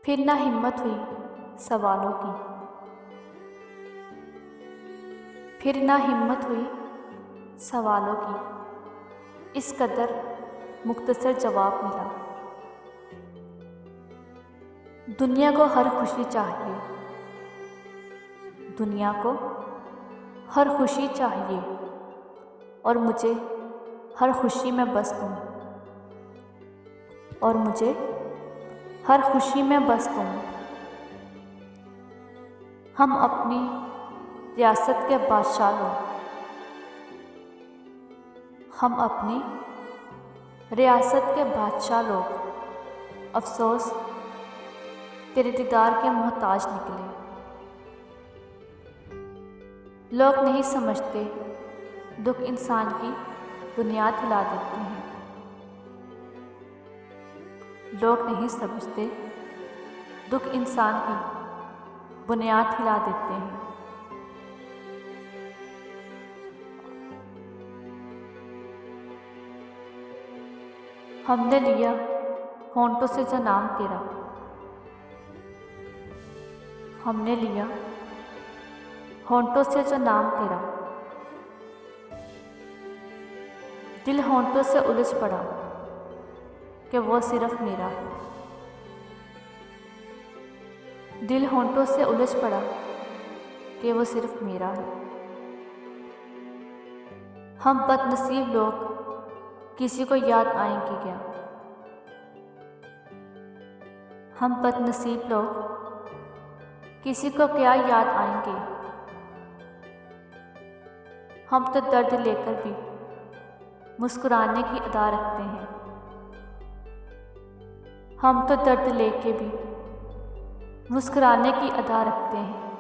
फिर ना हिम्मत हुई सवालों की, फिर ना हिम्मत हुई सवालों की। इस कदर मुख्तसर जवाब मिला। दुनिया को हर खुशी चाहिए, दुनिया को हर खुशी चाहिए, और मुझे हर खुशी में बस तुम, और मुझे हर खुशी में बस तुम। हम अपनी रियासत के बादशाह लोग, हम अपनी रियासत के बादशाह लोग, अफसोस तेरे दीदार के मोहताज निकले। लोग नहीं समझते दुख इंसान की बुनियाद हिला देते हैं। लोग नहीं समझते दुख इंसान की बुनियाद हिला देते हैं। हमने लिया होंठों से जो नाम तेरा, हमने लिया होंठों से जो नाम तेरा। दिल होंठों से उलझ पड़ा कि वो सिर्फ मेरा है। दिल होंठों से उलझ पड़ा कि वो सिर्फ मेरा है। हम बदनसीब लोग किसी को याद आएंगे क्या? हम बदनसीब लोग किसी को क्या याद आएंगे? हम तो दर्द लेकर भी मुस्कुराने की अदा रखते हैं। हम तो दर्द लेके भी मुस्कुराने की अदा रखते हैं।